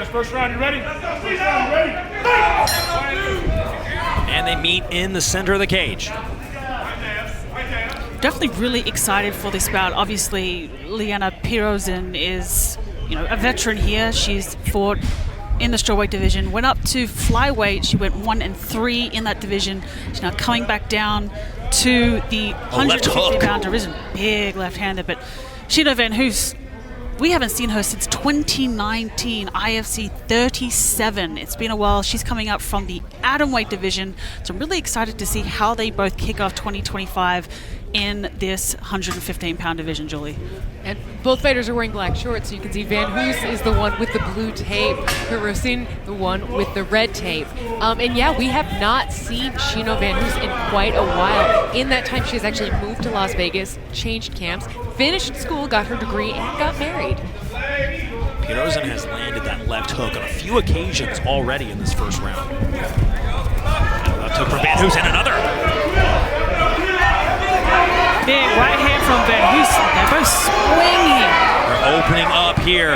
guys. First round, you ready? First round, ready? And they meet in the center of the cage. Definitely really excited for this bout. Obviously, Liana Pirosin is, a veteran here. She's fought in the strawweight division, went up to flyweight. She went 1-3 in that division. She's now coming back down to the 150-pound division. Big left-hander, but Shino VanHoose, we haven't seen her since 2019, IFC 37. It's been a while. She's coming up from the atomweight division, so I'm really excited to see how they both kick off 2025 in this 115-pound division, Julie. And both fighters are wearing black shorts, so you can see VanHoose is the one with the blue tape, Pirosin the one with the red tape. And yeah, we have not seen Shino VanHoose in quite a while. In that time, she has actually moved to Las Vegas, changed camps, finished school, got her degree, and got married. Pirosin has landed that left hook on a few occasions already in this first round. Left hook from VanHoose and another. Big right hand from VanHoose. They're both swinging. They're opening up here.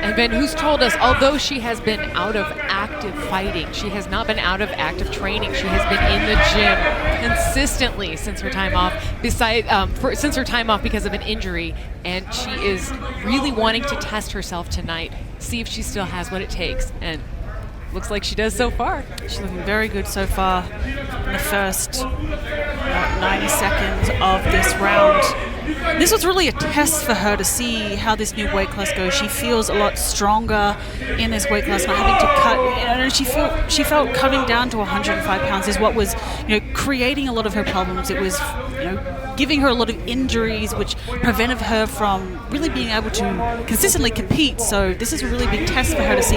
And VanHoose told us, although she has been out of active fighting, she has not been out of active training. She has been in the gym consistently since her time off. Since her time off because of an injury, and she is really wanting to test herself tonight, see if she still has what it takes. And looks like she does so far. She's looking very good so far in the first 90 seconds of this round. This was really a test for her to see how this new weight class goes. She feels a lot stronger in this weight class, not having to cut. She felt cutting down to 105 pounds is what was, creating a lot of her problems. It was, giving her a lot of injuries, which prevented her from really being able to consistently compete. So this is a really big test for her to see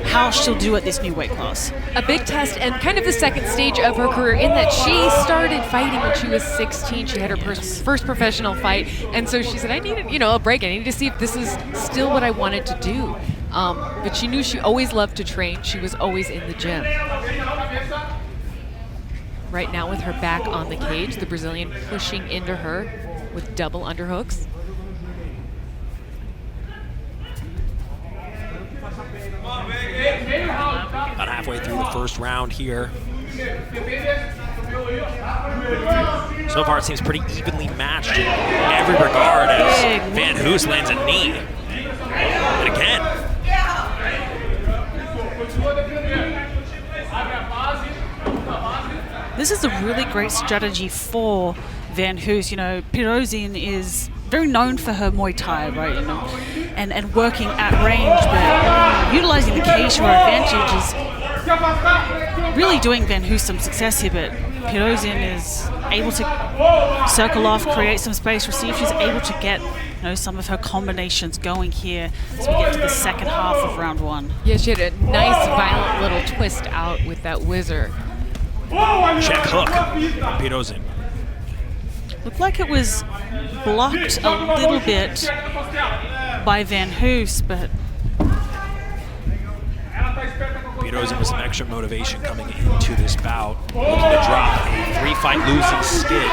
how she'll do at this new weight class. A big test, and kind of the second stage of her career, in that she started fighting when she was 16. She had her first professional fight, and so she said, I needed, a break. I needed to see if this is still what I wanted to do. But she knew she always loved to train. She was always in the gym. Right now with her back on the cage, the Brazilian pushing into her with double underhooks. About halfway through the first round here. So far it seems pretty evenly matched in every regard as VanHoose lands a knee. And again. This is a really great strategy for VanHoose. Pirosin is very known for her Muay Thai, right? And working at range, but utilizing the cage to her advantage is really doing VanHoose some success here. But Pirosin is able to circle off, create some space, see if she's able to get some of her combinations going here as we get to the second half of round one. Yeah, she had a nice, violent little twist out with that whizzer. Check hook from Pirosin. Looked like it was blocked a little bit by VanHoose, but Pirosin with some extra motivation coming into this bout, looking to drop a 3-fight losing skid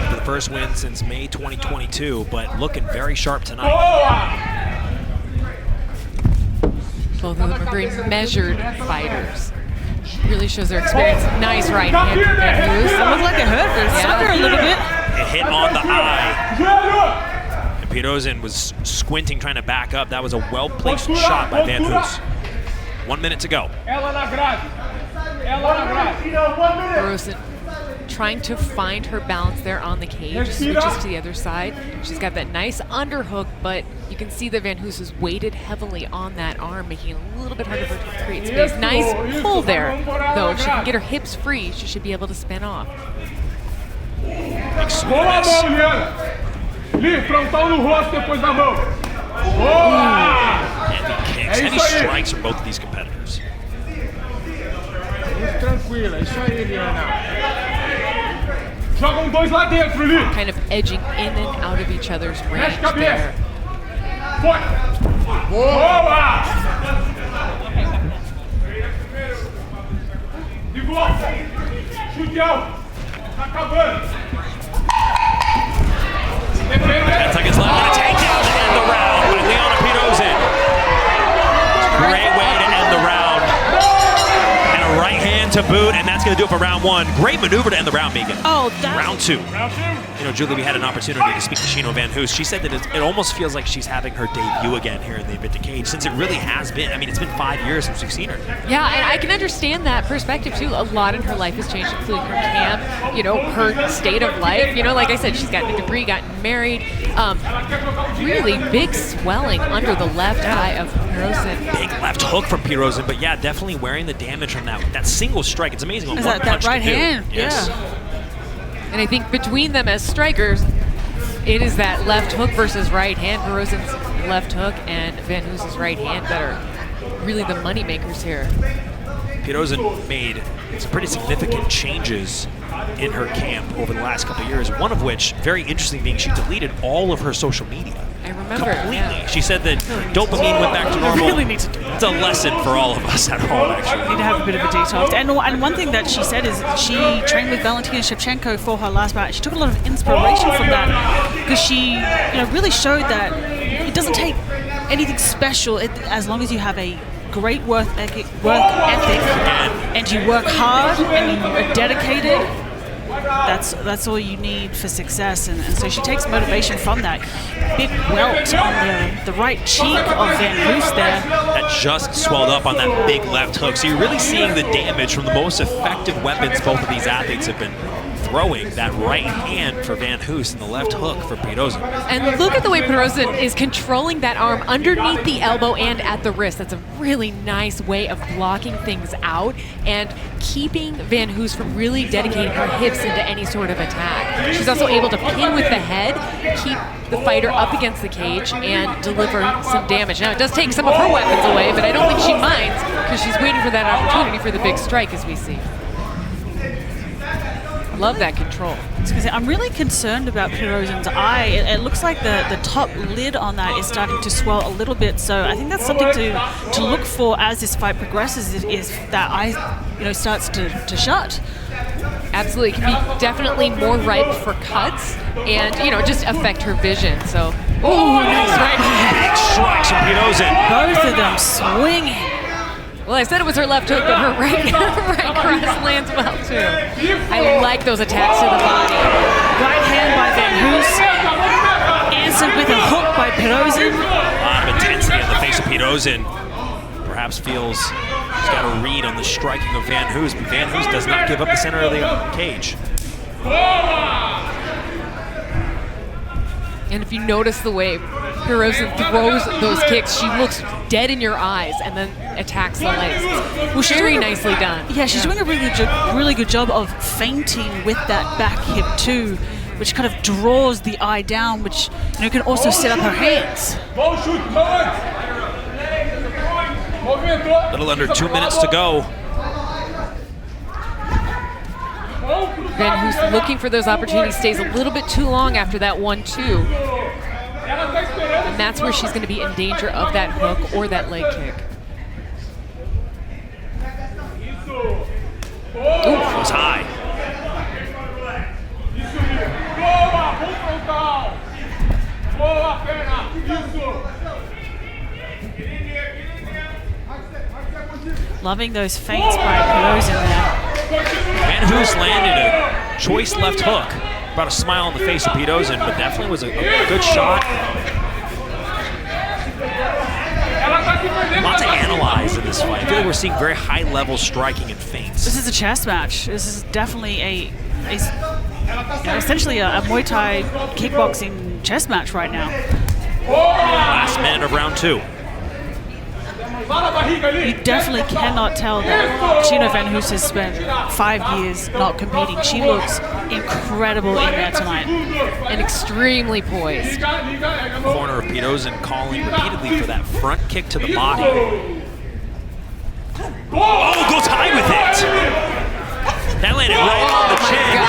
for the first win since May 2022, but looking very sharp tonight. Both of them are very measured fighters. Really shows their experience. Nice right hand from VanHoose. It looked like it hurt her. It stuck her a little bit. It hit on the eye. And Pirosin was squinting, trying to back up. That was a well-placed shot by VanHoose. 1 minute to go. Pirosin trying to find her balance there on the cage, switches to the other side. She's got that nice underhook, but you can see that VanHoose is weighted heavily on that arm, making it a little bit harder for her to create space. Nice pull there, though. If she can get her hips free, she should be able to spin off. Big swing and heavy kicks, heavy strikes from both of these competitors. Kind of edging in and out of each other's range there. Seconds left, and a takedown to end the round by Liana Pirosin. to boot, and that's going to do it for round one. Great maneuver to end the round, Megan. Oh, that. Round two. Round two. You know, Julie, we had an opportunity to speak to Shino VanHoose. She said that it almost feels like she's having her debut again here in the Invicta cage, since it really has been. I mean, it's been 5 years since we've seen her. Yeah, and I can understand that perspective too. A lot in her life has changed, including her camp, you know, her state of life. You know, like I said, she's gotten a degree, gotten married. Really big swelling under the left eye of Pirosin. Big left hook from Pirosin, but yeah, definitely wearing the damage from that single strike. It's amazing what Is one that punch right can do. hand? Yes. Yeah. And I think between them as strikers, it is that left hook versus right hand. Pirosin's left hook and VanHoose's right hand that are really the money makers here. Pirosin made some pretty significant changes in her camp over the last couple of years, one of which, very interesting, being she deleted all of her social media. I remember. Completely. Yeah. She said that dopamine went back to normal. Really need to do that. It's a lesson for all of us at home, actually. Need to have a bit of a detox. And one thing that she said is she trained with Valentina Shevchenko for her last bout. She took a lot of inspiration from that because she, really showed that it doesn't take anything special as long as you have a great work ethic and you work hard and you are dedicated. That's all you need for success, and so she takes motivation from that. Big welt on the right cheek of VanHoose there. That just swelled up on that big left hook. So you're really seeing the damage from the most effective weapons both of these athletes have been throwing. That right hand for VanHoose and the left hook for Pirosin. And look at the way Pirosin is controlling that arm underneath the elbow and at the wrist. That's a really nice way of blocking things out and keeping VanHoose from really dedicating her hips into any sort of attack. She's also able to pin with the head, keep the fighter up against the cage, and deliver some damage. Now, it does take some of her weapons away, but I don't think she minds because she's waiting for that opportunity for the big strike, as we see. Love that control. I'm really concerned about Pirosin's eye. It looks like the top lid on that is starting to swell a little bit. So I think that's something to look for as this fight progresses. Is that eye, starts to shut. Absolutely, it can be definitely more ripe for cuts and just affect her vision. So, nice right hand. Big strikes from Pirosin. Both of them swinging. Well, I said it was her left hook, but her right cross lands well, too. I like those attacks to the body. Right hand by VanHoose. Answered with a hook by Pirosin. A lot of intensity on the face of Pirosin. Perhaps feels he's got a read on the striking of VanHoose, but VanHoose does not give up the center of the cage. And if you notice the way Pirosin throws those kicks, she looks dead in your eyes and then attacks the legs. Well, very nicely done. Yeah, she's doing a really good job of feinting with that back hip too, which kind of draws the eye down, which can also set up her hands. A little under 2 minutes to go. VanHoose looking for those opportunities, stays a little bit too long after that 1-2. And that's where she's going to be in danger of that hook or that leg kick. Ooh, it was high. Loving those feints by Pirosin there. VanHoose landed a choice left hook. Brought a smile on the face of Pirosin, but definitely was a good shot. A lot to analyze in this fight. I feel like we're seeing very high-level striking and feints. This is a chess match. This is definitely essentially a Muay Thai kickboxing chess match right now. Last minute of round two. You definitely cannot tell that Shino VanHoose has spent 5 years not competing. She looks incredible in there tonight. And extremely poised. Corner of Pirosin calling repeatedly for that front kick to the body. Oh, goes high with it. That landed right on the chin.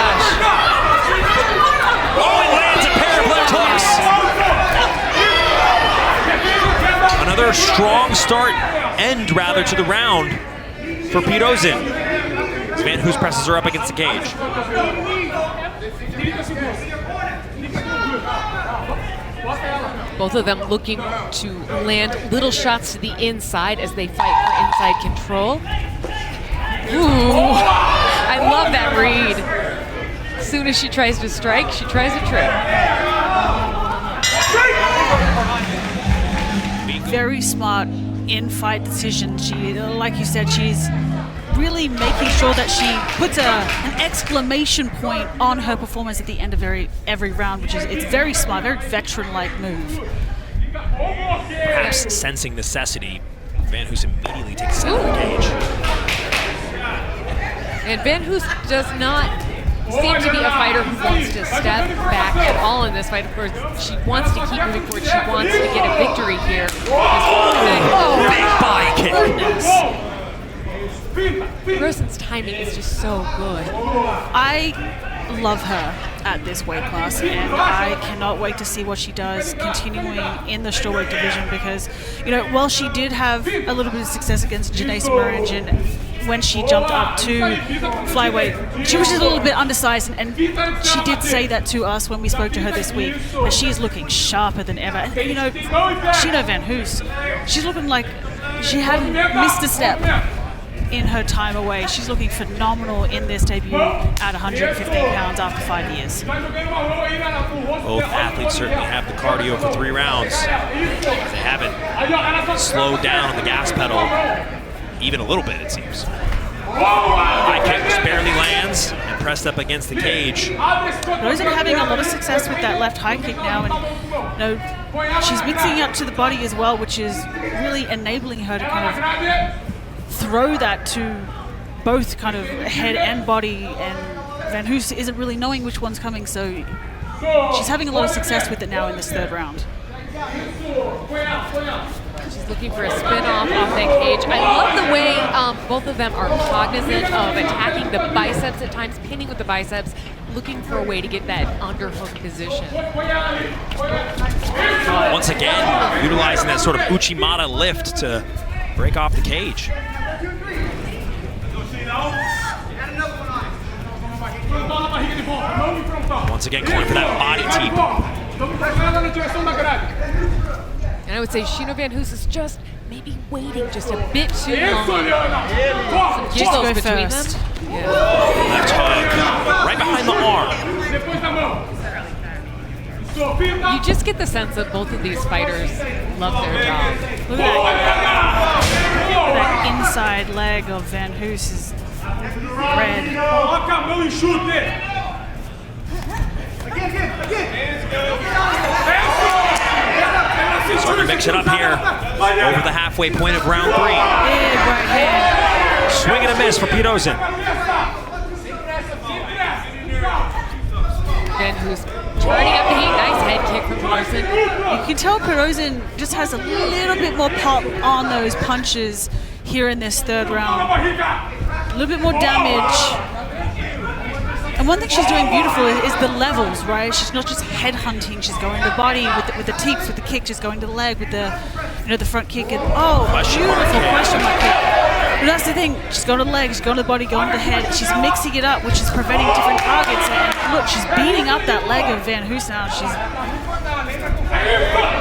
Oh, it lands a pair of left hooks. Another strong end rather to the round for Pirosin. VanHoose presses her up against the cage. Both of them looking to land little shots to the inside as they fight for inside control. Ooh, I love that read. As soon as she tries to strike, she tries a trip. Very smart in-fight decision. She, like you said, she's really making sure that she puts an exclamation point on her performance at the end of every round, which is it's very smart, very veteran-like move. Perhaps sensing necessity, VanHoose immediately takes a center of the cage. And VanHoose does not seem to be a fighter who wants to step back at all in this fight. Of course, she wants to keep moving forward. She wants to get a victory here. Big body kick. Pirosin's timing is just so good. I love her at this weight class, and I cannot wait to see what she does continuing in the strawweight division, because, you know, while she did have a little bit of success against Janaisa Maranjan when she jumped up to flyweight, she was just a little bit undersized, and she did say that to us when we spoke to her this week, that she is looking sharper than ever. And, you know, Shino VanHoose, she's looking like she hadn't missed a step in her time away. She's looking phenomenal in this debut at 115 pounds after 5 years. Both athletes certainly have the cardio for 3 rounds. They haven't slowed down on the gas pedal even a little bit, it seems. High kick just barely lands and pressed up against the cage. Pirosin having a lot of success with that left high kick now, and you know, she's mixing it up to the body as well, which is really enabling her to kind of throw that to both kind of head and body, and VanHoose isn't really knowing which one's coming, so she's having a lot of success with it now in this 3rd round. She's looking for a spin-off off that cage. I love the way both of them are cognizant of attacking the biceps at times, pinning with the biceps, looking for a way to get that underhook position. Once again, utilizing that sort of Uchimata lift to break off the cage. Once again, going for that body teep. And I would say Shino VanHoose is just maybe waiting just a bit too long. Some jiggles between them. Yeah. Left hook, right behind the arm. You just get the sense that both of these fighters love their job. Look at that inside leg of VanHoose is red. Starting to mix it up here over the halfway point of round 3. Big right hand. Swing and a miss for Pirosin. VanHoose turning up the heat. Nice head kick from Pirosin. You can tell Pirosin just has a little bit more pop on those punches here in this 3rd round. A little bit more damage. And one thing she's doing beautiful is the levels, right? She's not just head hunting. She's going to the body with the teeps, with the kick. She's going to the leg with the, you know, the front kick. And beautiful question mark kick. But that's the thing. She's going to the leg. She's going to the body, going to the head. She's mixing it up, which is preventing different targets. And look, she's beating up that leg of VanHoose now. She's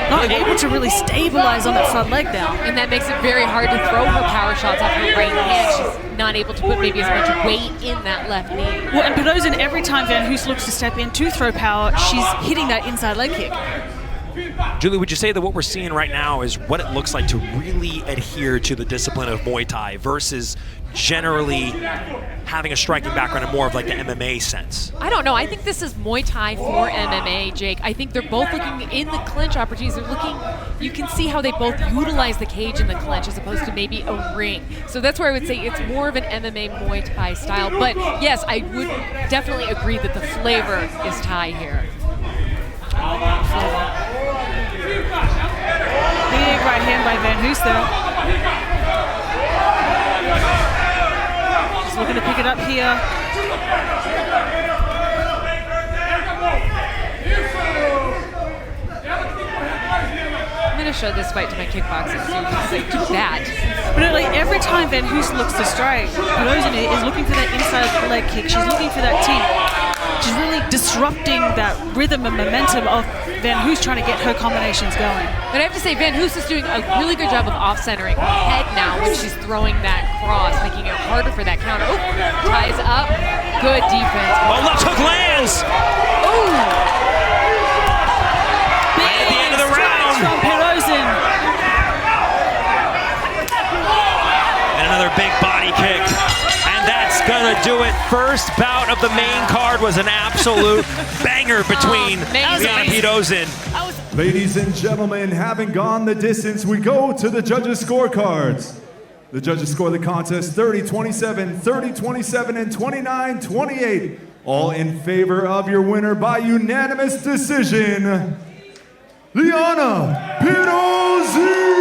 not able to really stabilize on that front leg now. And that makes it very hard to throw her power shots off her right hand. She's not able to put maybe as much weight in that left knee. Well, and Pirosin, every time VanHoose looks to step in to throw power, she's hitting that inside leg kick. Julie, would you say that what we're seeing right now is what it looks like to really adhere to the discipline of Muay Thai versus generally having a striking background in more of like the MMA sense? I don't know. I think this is Muay Thai for MMA, Jake. I think they're both looking in the clinch opportunities. They're looking, you can see how they both utilize the cage in the clinch as opposed to maybe a ring. So that's where I would say it's more of an MMA Muay Thai style. But yes, I would definitely agree that the flavor is Thai here. Big right hand by VanHoose there. She's looking to pick it up here. I'm going to show this fight to my kickboxing students. Like, do that. But like every time VanHoose looks to strike, Pirosin is looking for that inside leg kick. She's looking for that teep. she's really disrupting that rhythm and momentum of VanHoose trying to get her combinations going. But I have to say, VanHoose is doing a really good job of off-centering her head now when she's throwing that cross, making it harder for that counter. Oh, ties up. Good defense. Oh, left hook lands. Ooh. Right at the end of the round. From Pirosin. And another big body kick. And that's gonna do it. First bout of the main card was an absolute banger between Liana Pirosin. Ladies and gentlemen, having gone the distance, we go to the judges' scorecards. The judges score the contest 30-27, 30-27, and 29-28. All in favor of your winner by unanimous decision, Liana Pirosin!